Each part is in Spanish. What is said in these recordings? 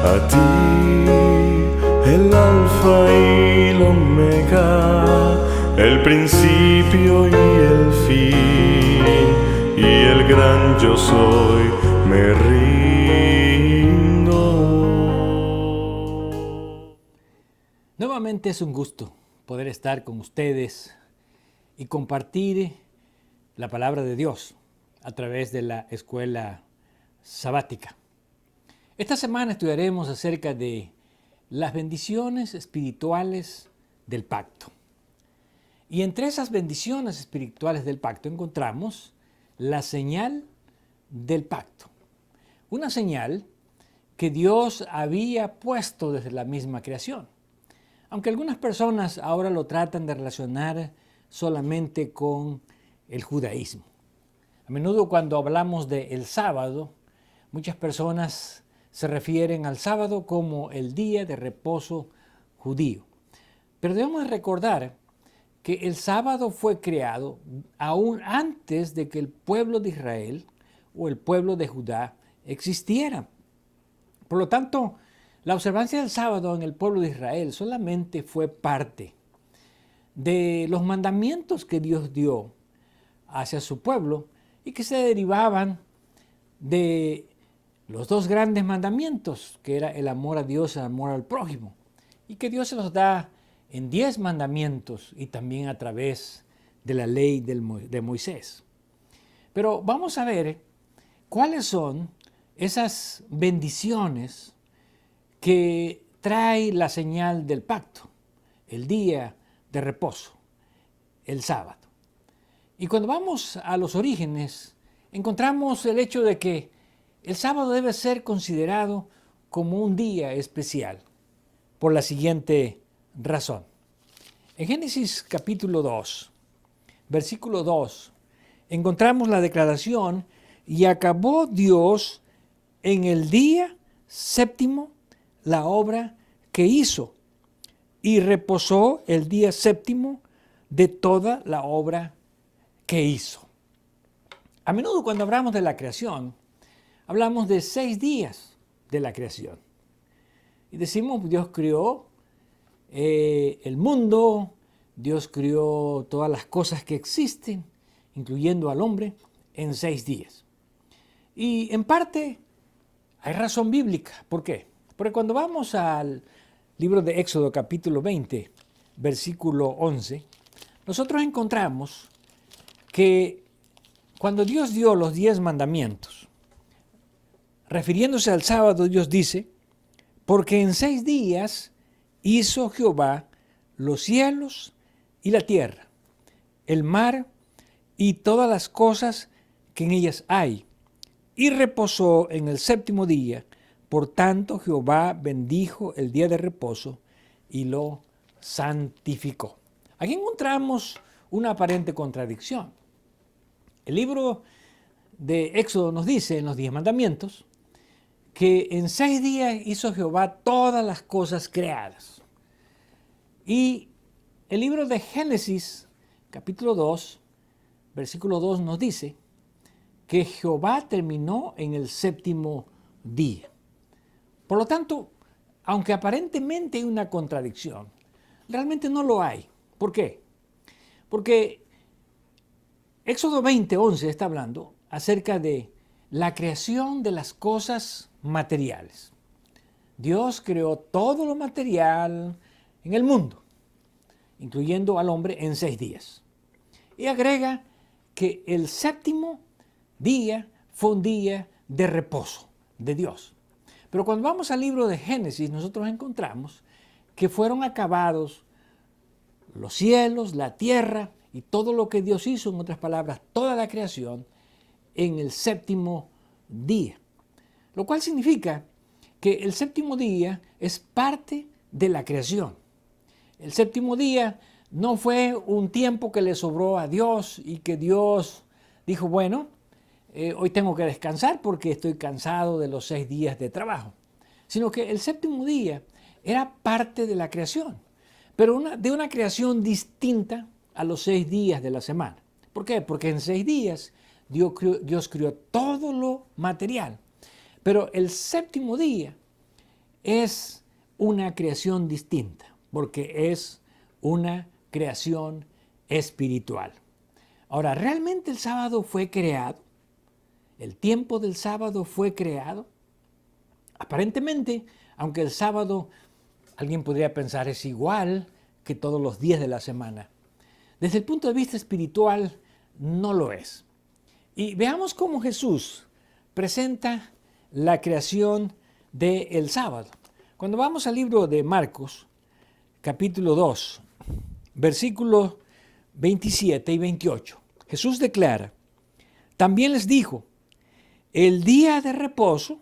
A ti, el alfa y el omega, el principio y el fin, y el gran yo soy, me rindo. Nuevamente es un gusto poder estar con ustedes y compartir la palabra de Dios a través de la escuela sabática. Esta semana estudiaremos acerca de las bendiciones espirituales del pacto. Y entre esas bendiciones espirituales del pacto encontramos la señal del pacto. Una señal que Dios había puesto desde la misma creación. Aunque algunas personas ahora lo tratan de relacionar solamente con el judaísmo. A menudo cuando hablamos del sábado, muchas personas se refieren al sábado como el día de reposo judío. Pero debemos recordar que el sábado fue creado aún antes de que el pueblo de Israel o el pueblo de Judá existiera. Por lo tanto, la observancia del sábado en el pueblo de Israel solamente fue parte de los mandamientos que Dios dio hacia su pueblo y que se derivaban de los dos grandes mandamientos, que era el amor a Dios y el amor al prójimo, y que Dios se los da en 10 mandamientos y también a través de la ley de Moisés. Pero vamos a ver cuáles son esas bendiciones que trae la señal del pacto, el día de reposo, el sábado. Y cuando vamos a los orígenes, encontramos el hecho de que el sábado debe ser considerado como un día especial, por la siguiente razón. En Génesis capítulo 2, versículo 2, encontramos la declaración: y acabó Dios en el día séptimo la obra que hizo, y reposó el día séptimo de toda la obra que hizo. A menudo cuando hablamos de la creación, hablamos de 6 días de la creación. Y decimos, Dios creó el mundo, Dios creó todas las cosas que existen, incluyendo al hombre, en 6 días. Y en parte hay razón bíblica. ¿Por qué? Porque cuando vamos al libro de Éxodo capítulo 20, versículo 11, nosotros encontramos que cuando Dios dio los 10 mandamientos, refiriéndose al sábado, Dios dice: porque en 6 días hizo Jehová los cielos y la tierra, el mar y todas las cosas que en ellas hay, y reposó en el séptimo día. Por tanto, Jehová bendijo el día de reposo y lo santificó. Aquí encontramos una aparente contradicción. El libro de Éxodo nos dice en los 10 mandamientos que en 6 días hizo Jehová todas las cosas creadas. Y el libro de Génesis, capítulo 2, versículo 2 nos dice que Jehová terminó en el séptimo día. Por lo tanto, aunque aparentemente hay una contradicción, realmente no lo hay. ¿Por qué? Porque Éxodo 20:11 está hablando acerca de la creación de las cosas materiales. Dios creó todo lo material en el mundo, incluyendo al hombre, en 6 días. Y agrega que el séptimo día fue un día de reposo de Dios. Pero cuando vamos al libro de Génesis, nosotros encontramos que fueron acabados los cielos, la tierra y todo lo que Dios hizo, en otras palabras, toda la creación, en el séptimo día. Lo cual significa que el séptimo día es parte de la creación. El séptimo día no fue un tiempo que le sobró a Dios y que Dios dijo, bueno, hoy tengo que descansar porque estoy cansado de los 6 días de trabajo. Sino que el séptimo día era parte de la creación, pero de una creación distinta a los 6 días de la semana. ¿Por qué? Porque en 6 días Dios creó todo lo material. Pero el séptimo día es una creación distinta, porque es una creación espiritual. Ahora, ¿realmente el sábado fue creado? ¿El tiempo del sábado fue creado? Aparentemente, aunque el sábado, alguien podría pensar, es igual que todos los días de la semana. Desde el punto de vista espiritual, no lo es. Y veamos cómo Jesús presenta la creación del sábado. Cuando vamos al libro de Marcos, capítulo 2, versículos 27 y 28, Jesús declara: también les dijo, el día de reposo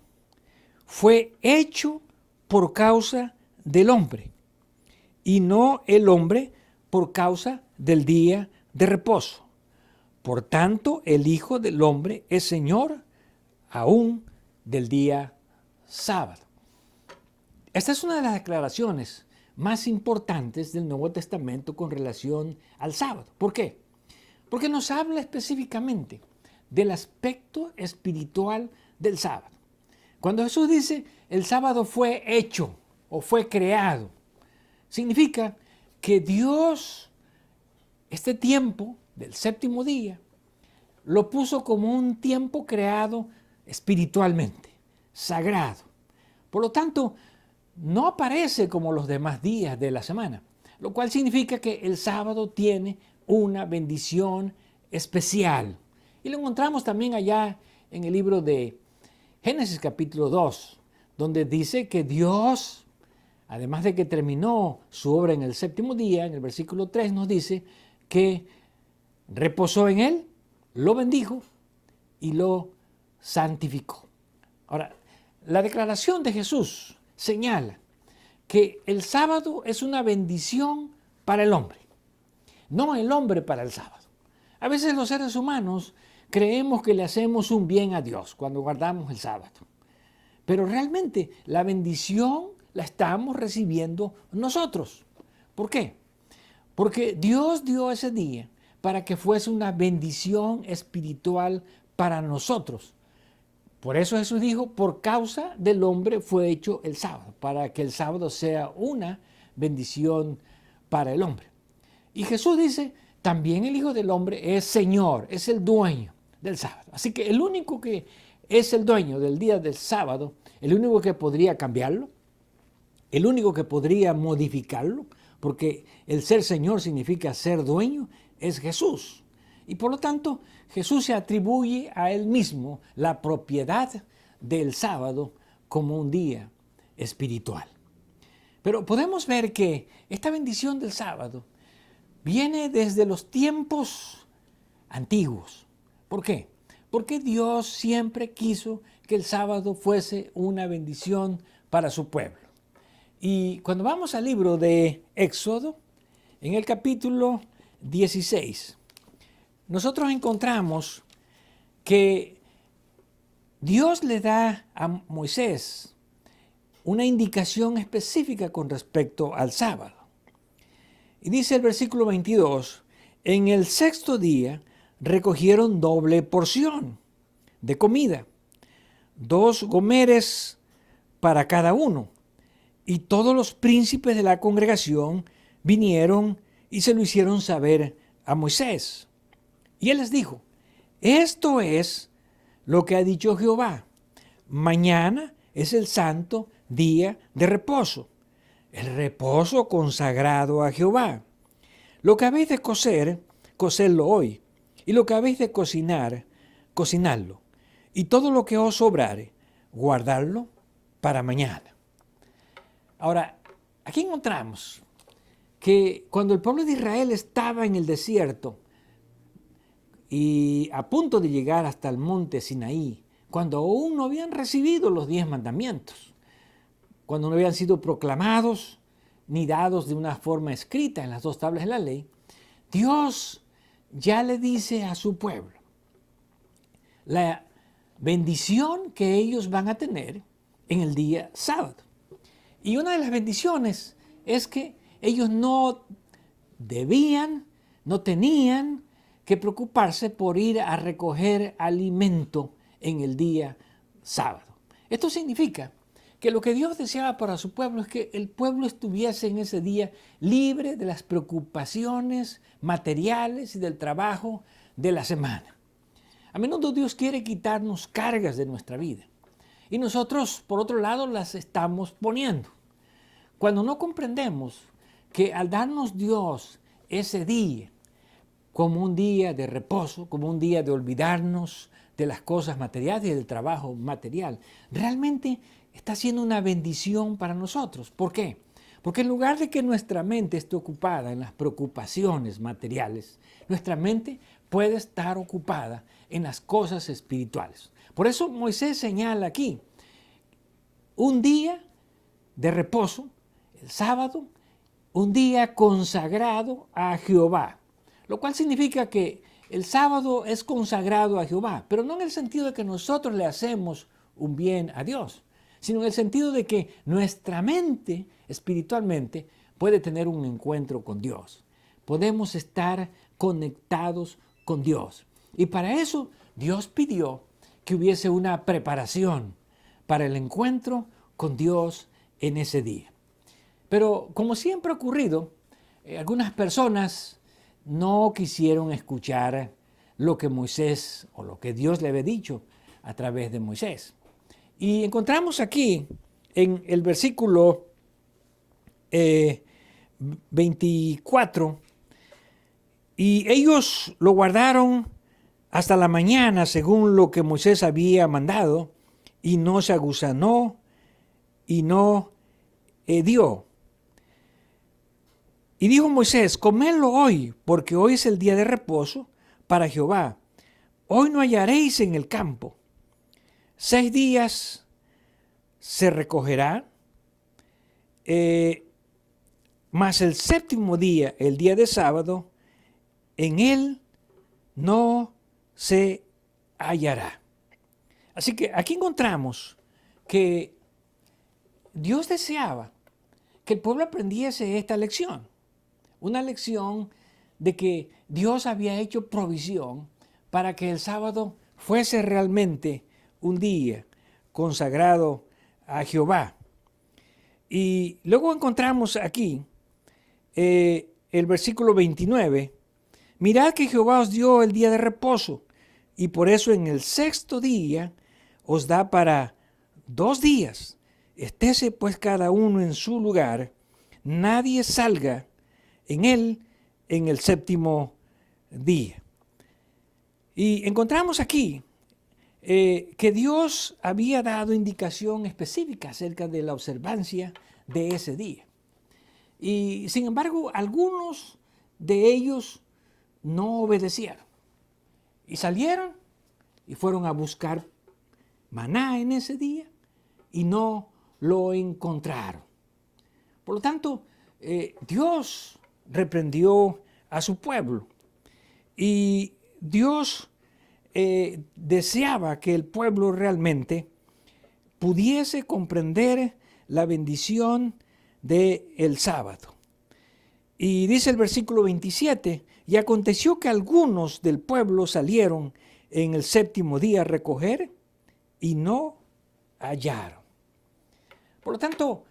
fue hecho por causa del hombre, y no el hombre por causa del día de reposo. Por tanto, el Hijo del Hombre es Señor aún del día sábado. Esta es una de las declaraciones más importantes del Nuevo Testamento con relación al sábado. ¿Por qué? Porque nos habla específicamente del aspecto espiritual del sábado. Cuando Jesús dice el sábado fue hecho o fue creado, significa que Dios, este tiempo del séptimo día, lo puso como un tiempo creado espiritualmente, sagrado. Por lo tanto, no aparece como los demás días de la semana, lo cual significa que el sábado tiene una bendición especial. Y lo encontramos también allá en el libro de Génesis capítulo 2, donde dice que Dios, además de que terminó su obra en el séptimo día, en el versículo 3 nos dice que reposó en él, lo bendijo y lo santificó. Ahora, la declaración de Jesús señala que el sábado es una bendición para el hombre, no el hombre para el sábado. A veces los seres humanos creemos que le hacemos un bien a Dios cuando guardamos el sábado, pero realmente la bendición la estamos recibiendo nosotros. ¿Por qué? Porque Dios dio ese día para que fuese una bendición espiritual para nosotros. Por eso Jesús dijo, por causa del hombre fue hecho el sábado, para que el sábado sea una bendición para el hombre. Y Jesús dice, también el Hijo del Hombre es Señor, es el dueño del sábado. Así que el único que es el dueño del día del sábado, el único que podría cambiarlo, el único que podría modificarlo, porque el ser Señor significa ser dueño, es Jesús. Y por lo tanto, Jesús se atribuye a él mismo la propiedad del sábado como un día espiritual. Pero podemos ver que esta bendición del sábado viene desde los tiempos antiguos. ¿Por qué? Porque Dios siempre quiso que el sábado fuese una bendición para su pueblo. Y cuando vamos al libro de Éxodo, en el capítulo 16, nosotros encontramos que Dios le da a Moisés una indicación específica con respecto al sábado. Y dice el versículo 22, en el sexto día recogieron doble porción de comida, 2 gomeres para cada uno. Y todos los príncipes de la congregación vinieron y se lo hicieron saber a Moisés. Y él les dijo, esto es lo que ha dicho Jehová. Mañana es el santo día de reposo, el reposo consagrado a Jehová. Lo que habéis de cocer, cocedlo hoy. Y lo que habéis de cocinar, cocinadlo. Y todo lo que os sobrare, guardadlo para mañana. Ahora, aquí encontramos que cuando el pueblo de Israel estaba en el desierto y a punto de llegar hasta el monte Sinaí, cuando aún no habían recibido los 10 mandamientos, cuando no habían sido proclamados ni dados de una forma escrita en las 2 tablas de la ley, Dios ya le dice a su pueblo la bendición que ellos van a tener en el día sábado. Y una de las bendiciones es que ellos no tenían que preocuparse por ir a recoger alimento en el día sábado. Esto significa que lo que Dios deseaba para su pueblo es que el pueblo estuviese en ese día libre de las preocupaciones materiales y del trabajo de la semana. A menudo Dios quiere quitarnos cargas de nuestra vida y nosotros, por otro lado, las estamos poniendo. Cuando no comprendemos que al darnos Dios ese día como un día de reposo, como un día de olvidarnos de las cosas materiales y del trabajo material, realmente está siendo una bendición para nosotros. ¿Por qué? Porque en lugar de que nuestra mente esté ocupada en las preocupaciones materiales, nuestra mente puede estar ocupada en las cosas espirituales. Por eso Moisés señala aquí un día de reposo, el sábado, un día consagrado a Jehová, lo cual significa que el sábado es consagrado a Jehová, pero no en el sentido de que nosotros le hacemos un bien a Dios, sino en el sentido de que nuestra mente espiritualmente puede tener un encuentro con Dios. Podemos estar conectados con Dios. Y para eso Dios pidió que hubiese una preparación para el encuentro con Dios en ese día. Pero como siempre ha ocurrido, algunas personas no quisieron escuchar lo que Moisés o lo que Dios le había dicho a través de Moisés. Y encontramos aquí en el versículo 24, y ellos lo guardaron hasta la mañana según lo que Moisés había mandado, y no se aguzanó y no dio. Y dijo Moisés, comedlo hoy, porque hoy es el día de reposo para Jehová. Hoy no hallaréis en el campo. 6 días se recogerá, mas el séptimo día, el día de sábado, en él no se hallará. Así que aquí encontramos que Dios deseaba que el pueblo aprendiese esta lección. Una lección de que Dios había hecho provisión para que el sábado fuese realmente un día consagrado a Jehová. Y luego encontramos aquí el versículo 29. Mirad que Jehová os dio el día de reposo, y por eso en el 6º día os da para 2 días. Estése pues cada uno en su lugar, nadie salga en él en el 7º día. Y encontramos aquí que Dios había dado indicación específica acerca de la observancia de ese día. Y sin embargo, algunos de ellos no obedecieron y salieron y fueron a buscar maná en ese día y no lo encontraron. Por lo tanto, Dios reprendió a su pueblo y Dios deseaba que el pueblo realmente pudiese comprender la bendición del sábado. Y dice el versículo 27, y aconteció que algunos del pueblo salieron en el 7º día a recoger y no hallaron. Por lo tanto,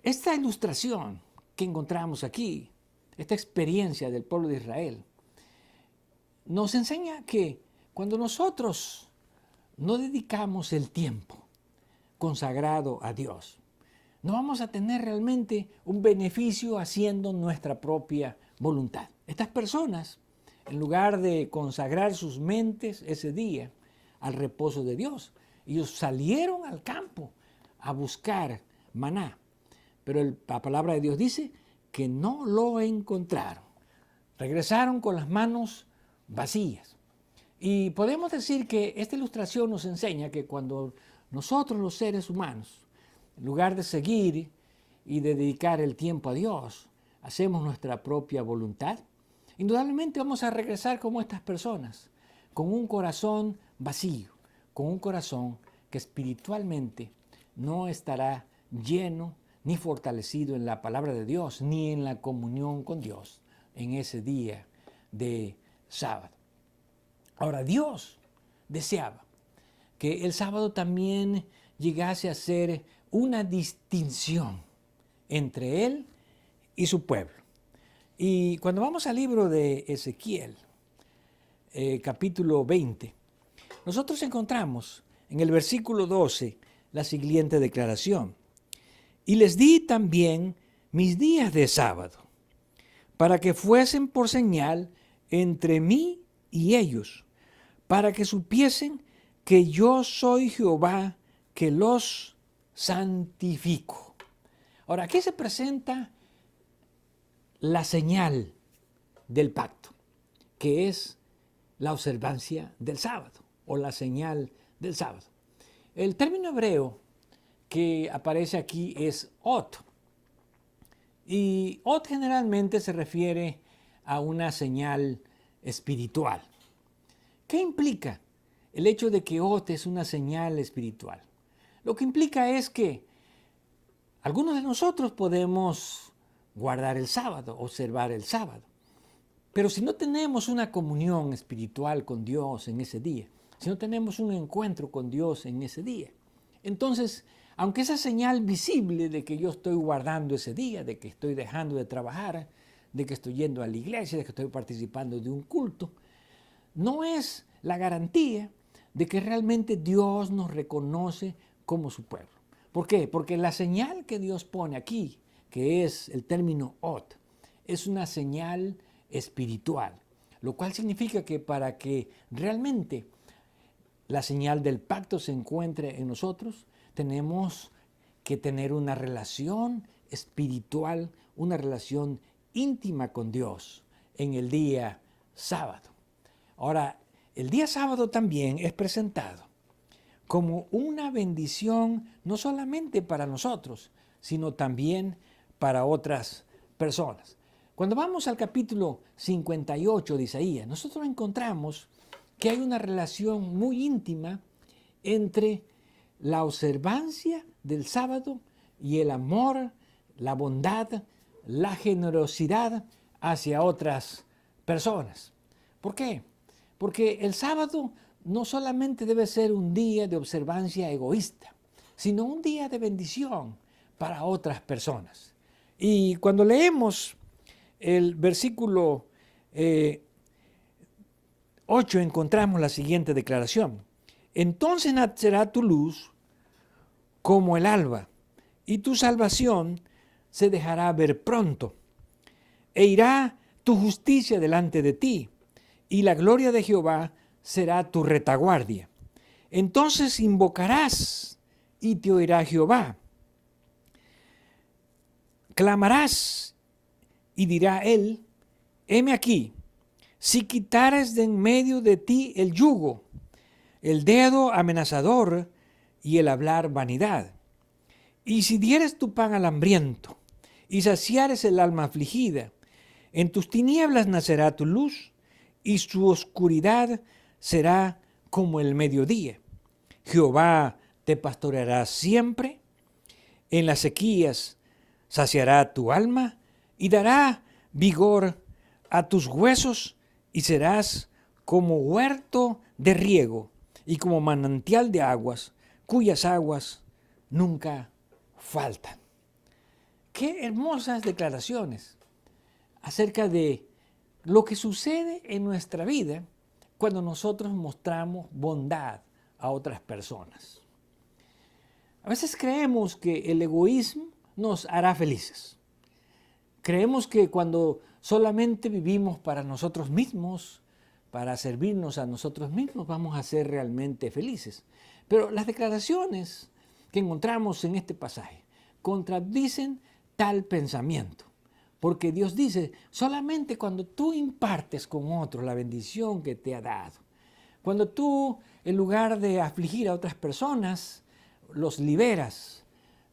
esta ilustración que encontramos aquí, esta experiencia del pueblo de Israel, nos enseña que cuando nosotros no dedicamos el tiempo consagrado a Dios, no vamos a tener realmente un beneficio haciendo nuestra propia voluntad. Estas personas, en lugar de consagrar sus mentes ese día al reposo de Dios, ellos salieron al campo a buscar maná. Pero la palabra de Dios dice que no lo encontraron. Regresaron con las manos vacías. Y podemos decir que esta ilustración nos enseña que cuando nosotros los seres humanos, en lugar de seguir y de dedicar el tiempo a Dios, hacemos nuestra propia voluntad, indudablemente vamos a regresar como estas personas, con un corazón vacío, con un corazón que espiritualmente no estará lleno ni fortalecido en la palabra de Dios, ni en la comunión con Dios en ese día de sábado. Ahora, Dios deseaba que el sábado también llegase a hacer una distinción entre él y su pueblo. Y cuando vamos al libro de Ezequiel, capítulo 20, nosotros encontramos en el versículo 12 la siguiente declaración. Y les di también mis días de sábado, para que fuesen por señal entre mí y ellos, para que supiesen que yo soy Jehová, que los santifico. Ahora, aquí se presenta la señal del pacto, que es la observancia del sábado o la señal del sábado. El término hebreo que aparece aquí es ot. Y ot generalmente se refiere a una señal espiritual. ¿Qué implica el hecho de que ot es una señal espiritual? Lo que implica es que algunos de nosotros podemos guardar el sábado, observar el sábado. Pero si no tenemos una comunión espiritual con Dios en ese día, si no tenemos un encuentro con Dios en ese día, entonces, aunque esa señal visible de que yo estoy guardando ese día, de que estoy dejando de trabajar, de que estoy yendo a la iglesia, de que estoy participando de un culto, no es la garantía de que realmente Dios nos reconoce como su pueblo. ¿Por qué? Porque la señal que Dios pone aquí, que es el término ot, es una señal espiritual, lo cual significa que para que realmente la señal del pacto se encuentre en nosotros, tenemos que tener una relación espiritual, una relación íntima con Dios en el día sábado. Ahora, el día sábado también es presentado como una bendición no solamente para nosotros, sino también para otras personas. Cuando vamos al capítulo 58 de Isaías, nosotros encontramos que hay una relación muy íntima entre la observancia del sábado y el amor, la bondad, la generosidad hacia otras personas. ¿Por qué? Porque el sábado no solamente debe ser un día de observancia egoísta, sino un día de bendición para otras personas. Y cuando leemos el versículo 8 encontramos la siguiente declaración. Entonces nacerá tu luz como el alba, y tu salvación se dejará ver pronto, e irá tu justicia delante de ti, y la gloria de Jehová será tu retaguardia. Entonces invocarás, y te oirá Jehová. Clamarás, y dirá él, heme aquí. Si quitares de en medio de ti el yugo, el dedo amenazador y el hablar vanidad, y si dieres tu pan al hambriento, y saciares el alma afligida, en tus tinieblas nacerá tu luz, y su oscuridad será como el mediodía. Jehová te pastoreará siempre, en las sequías saciará tu alma, y dará vigor a tus huesos, y serás como huerto de riego y como manantial de aguas, cuyas aguas nunca faltan. Qué hermosas declaraciones acerca de lo que sucede en nuestra vida cuando nosotros mostramos bondad a otras personas. A veces creemos que el egoísmo nos hará felices. Creemos que cuando solamente vivimos para nosotros mismos, para servirnos a nosotros mismos, vamos a ser realmente felices. Pero las declaraciones que encontramos en este pasaje contradicen tal pensamiento. Porque Dios dice, solamente cuando tú impartes con otros la bendición que te ha dado, cuando tú, en lugar de afligir a otras personas, los liberas,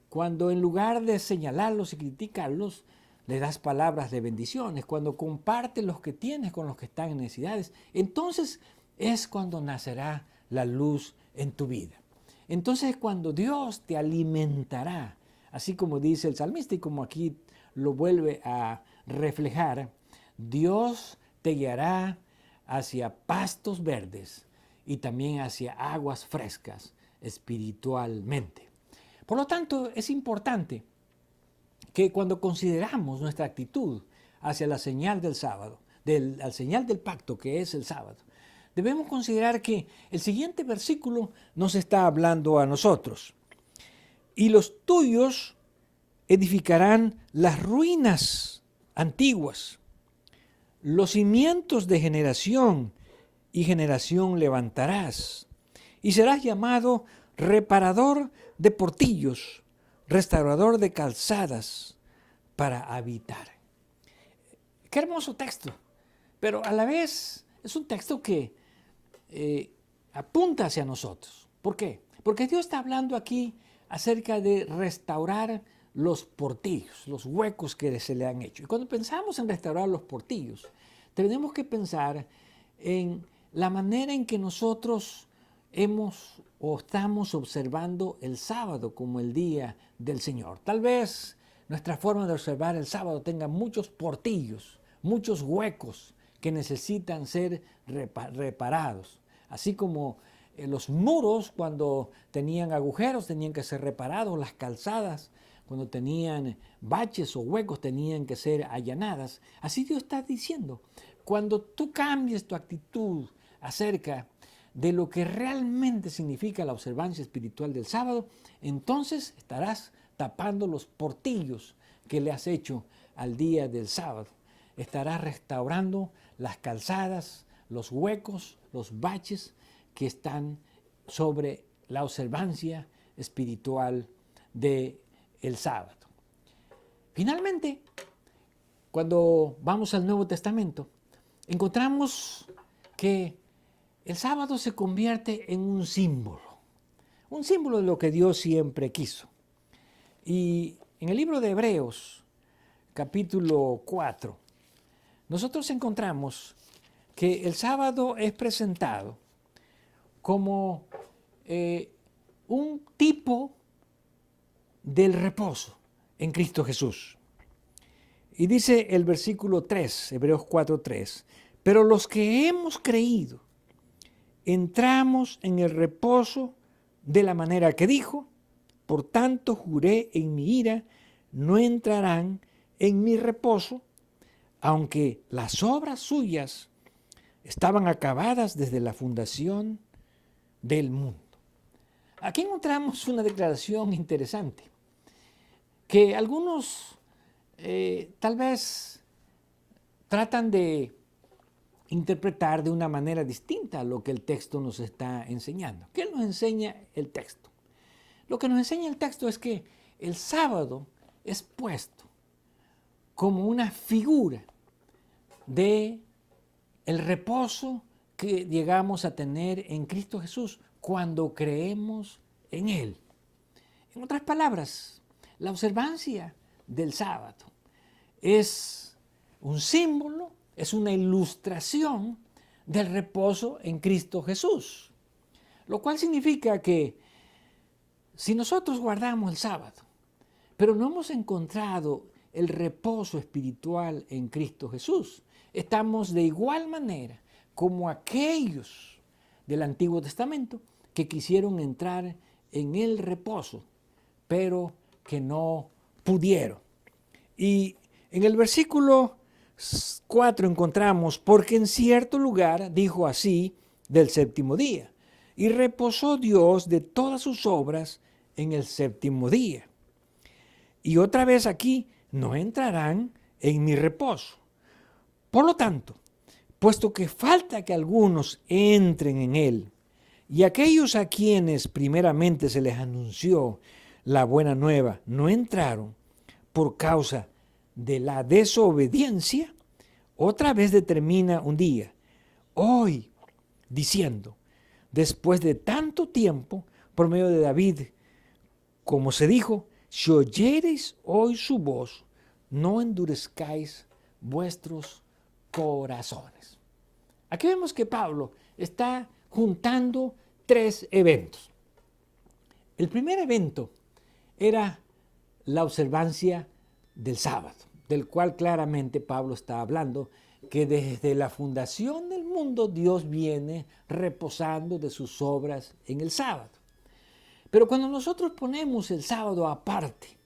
cuando en lugar de señalarlos y criticarlos, le das palabras de bendiciones, cuando compartes los que tienes con los que están en necesidades, entonces es cuando nacerá la luz en tu vida. Entonces cuando Dios te alimentará, así como dice el salmista y como aquí lo vuelve a reflejar, Dios te guiará hacia pastos verdes y también hacia aguas frescas espiritualmente. Por lo tanto, es importante que cuando consideramos nuestra actitud hacia la señal del sábado, la señal del pacto que es el sábado, debemos considerar que el siguiente versículo nos está hablando a nosotros. Y los tuyos edificarán las ruinas antiguas, los cimientos de generación y generación levantarás, y serás llamado reparador de portillos, restaurador de calzadas para habitar. Qué hermoso texto, pero a la vez es un texto que apunta hacia nosotros. ¿Por qué? Porque Dios está hablando aquí acerca de restaurar los portillos, los huecos que se le han hecho. Y cuando pensamos en restaurar los portillos, tenemos que pensar en la manera en que nosotros hemos o estamos observando el sábado como el día del Señor. Tal vez nuestra forma de observar el sábado tenga muchos portillos, muchos huecos que necesitan ser reparados. Así como los muros, cuando tenían agujeros, tenían que ser reparados, las calzadas, cuando tenían baches o huecos, tenían que ser allanadas. Así Dios está diciendo, cuando tú cambies tu actitud acerca de lo que realmente significa la observancia espiritual del sábado, entonces estarás tapando los portillos que le has hecho al día del sábado. Estarás restaurando las calzadas, los huecos, los baches que están sobre la observancia espiritual del sábado. Finalmente, cuando vamos al Nuevo Testamento, encontramos que el sábado se convierte en un símbolo de lo que Dios siempre quiso. Y en el libro de Hebreos, capítulo 4, nosotros encontramos que el sábado es presentado como un tipo del reposo en Cristo Jesús. Y dice el versículo 3, Hebreos 4:3, pero los que hemos creído, entramos en el reposo de la manera que dijo, por tanto juré en mi ira, no entrarán en mi reposo, aunque las obras suyas estaban acabadas desde la fundación del mundo. Aquí encontramos una declaración interesante, que algunos tal vez tratan de interpretar de una manera distinta lo que el texto nos está enseñando. ¿Qué nos enseña el texto? Lo que nos enseña el texto es que el sábado es puesto como una figura de el reposo que llegamos a tener en Cristo Jesús cuando creemos en Él. En otras palabras, la observancia del sábado es un símbolo, es una ilustración del reposo en Cristo Jesús. Lo cual significa que si nosotros guardamos el sábado, pero no hemos encontrado el reposo espiritual en Cristo Jesús, estamos de igual manera como aquellos del Antiguo Testamento que quisieron entrar en el reposo, pero que no pudieron. Y en el versículo 4 encontramos, porque en cierto lugar dijo así del séptimo día, y reposó Dios de todas sus obras en el séptimo día. Y otra vez aquí, no entrarán en mi reposo. Por lo tanto, puesto que falta que algunos entren en él, y aquellos a quienes primeramente se les anunció la buena nueva no entraron por causa de la desobediencia, otra vez determina un día, hoy, diciendo, después de tanto tiempo, por medio de David, como se dijo, si oyereis hoy su voz, no endurezcáis vuestros corazones. Aquí vemos que Pablo está juntando tres eventos. El primer evento era la observancia del sábado, del cual claramente Pablo está hablando, que desde la fundación del mundo Dios viene reposando de sus obras en el sábado. Pero cuando nosotros ponemos el sábado aparte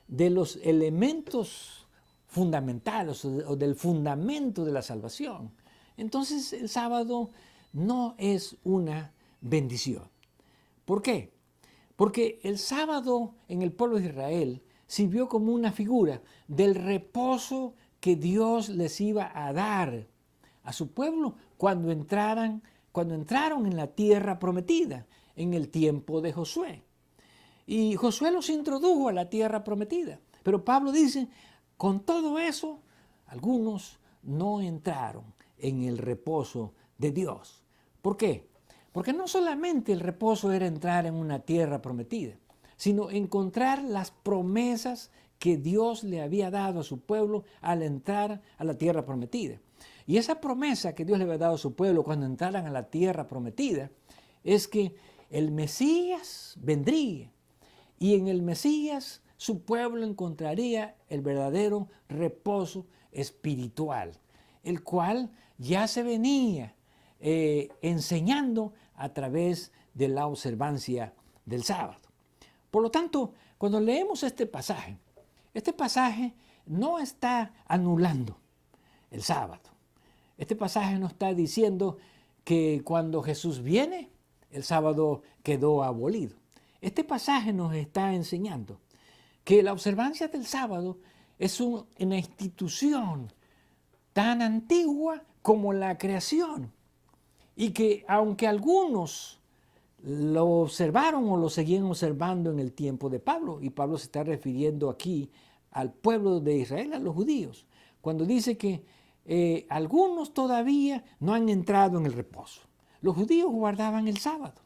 de los elementos fundamentales o del fundamento de la salvación, entonces el sábado no es una bendición. ¿Por qué? Porque el sábado en el pueblo de Israel sirvió como una figura del reposo que Dios les iba a dar a su pueblo cuando entraron en la tierra prometida, en el tiempo de Josué. Y Josué los introdujo a la tierra prometida. Pero Pablo dice, con todo eso, algunos no entraron en el reposo de Dios. ¿Por qué? Porque no solamente el reposo era entrar en una tierra prometida, sino encontrar las promesas que Dios le había dado a su pueblo al entrar a la tierra prometida. Y esa promesa que Dios le había dado a su pueblo cuando entraran a la tierra prometida es que el Mesías vendría y en el Mesías su pueblo encontraría el verdadero reposo espiritual, el cual ya se venía enseñando a través de la observancia del sábado. Por lo tanto, cuando leemos este pasaje no está anulando el sábado. Este pasaje no está diciendo que cuando Jesús viene, el sábado quedó abolido. Este pasaje nos está enseñando que la observancia del sábado es una institución tan antigua como la creación y que aunque algunos lo observaron o lo seguían observando en el tiempo de Pablo, y Pablo se está refiriendo aquí al pueblo de Israel, a los judíos, cuando dice que algunos todavía no han entrado en el reposo. Los judíos guardaban el sábado.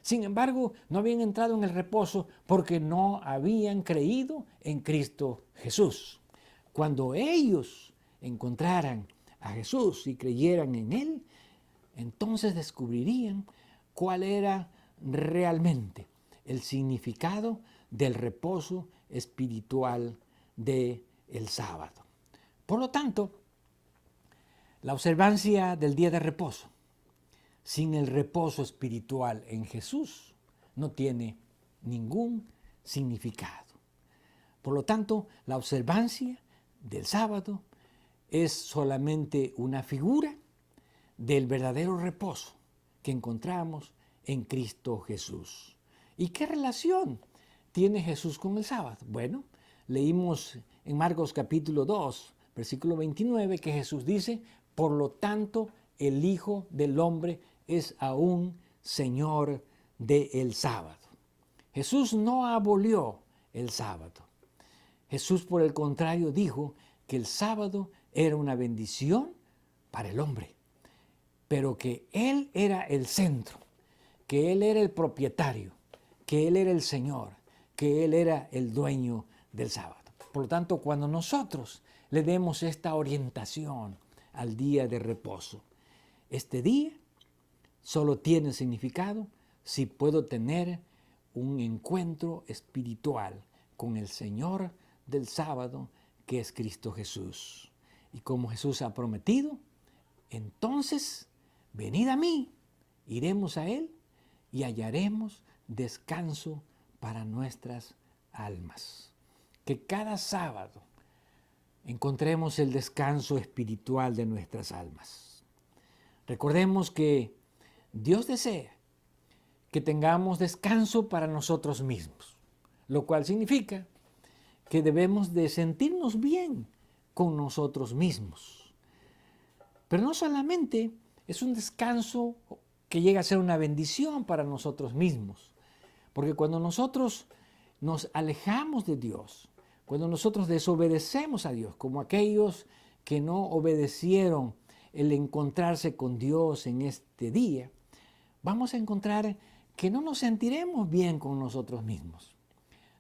Sin embargo, no habían entrado en el reposo porque no habían creído en Cristo Jesús. Cuando ellos encontraran a Jesús y creyeran en Él, entonces descubrirían cuál era realmente el significado del reposo espiritual del sábado. Por lo tanto, la observancia del día de reposo sin el reposo espiritual en Jesús no tiene ningún significado. Por lo tanto, la observancia del sábado es solamente una figura del verdadero reposo que encontramos en Cristo Jesús. ¿Y qué relación tiene Jesús con el sábado? Bueno, leímos en Marcos capítulo 2, versículo 29, que Jesús dice, por lo tanto, el Hijo del Hombre es aún Señor del sábado. Jesús no abolió el sábado. Jesús, por el contrario, dijo que el sábado era una bendición para el hombre, pero que Él era el centro, que Él era el propietario, que Él era el Señor, que Él era el dueño del sábado. Por lo tanto, cuando nosotros le demos esta orientación al día de reposo, este día solo tiene significado si puedo tener un encuentro espiritual con el Señor del sábado, que es Cristo Jesús. Y como Jesús ha prometido, entonces venid a mí, iremos a Él y hallaremos descanso para nuestras almas. Que cada sábado encontremos el descanso espiritual de nuestras almas. Recordemos que Dios desea que tengamos descanso para nosotros mismos, lo cual significa que debemos de sentirnos bien con nosotros mismos. Pero no solamente es un descanso que llega a ser una bendición para nosotros mismos, porque cuando nosotros nos alejamos de Dios, cuando nosotros desobedecemos a Dios, como aquellos que no obedecieron el encontrarse con Dios en este día, vamos a encontrar que no nos sentiremos bien con nosotros mismos.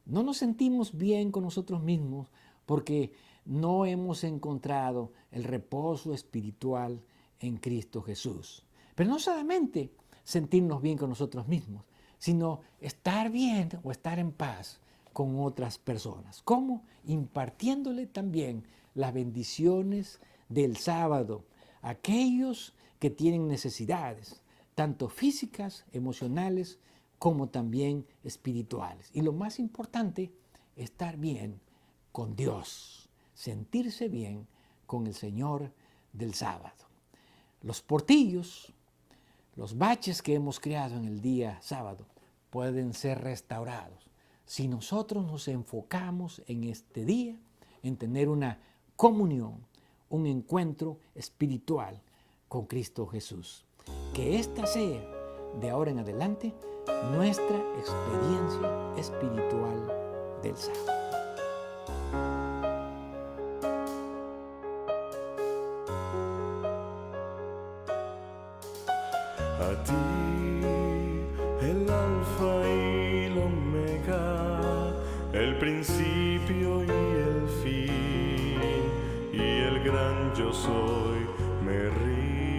No nos sentimos bien con nosotros mismos porque no hemos encontrado el reposo espiritual en Cristo Jesús. Pero no solamente sentirnos bien con nosotros mismos, sino estar bien o estar en paz con otras personas. ¿Cómo? Impartiéndole también las bendiciones del sábado a aquellos que tienen necesidades, tanto físicas, emocionales, como también espirituales. Y lo más importante, estar bien con Dios, sentirse bien con el Señor del sábado. Los portillos, los baches que hemos creado en el día sábado pueden ser restaurados si nosotros nos enfocamos en este día, en tener una comunión, un encuentro espiritual con Cristo Jesús. Que esta sea, de ahora en adelante, nuestra experiencia espiritual del sábado. A ti, el alfa y el omega, el principio y el fin, y el gran yo soy, me río.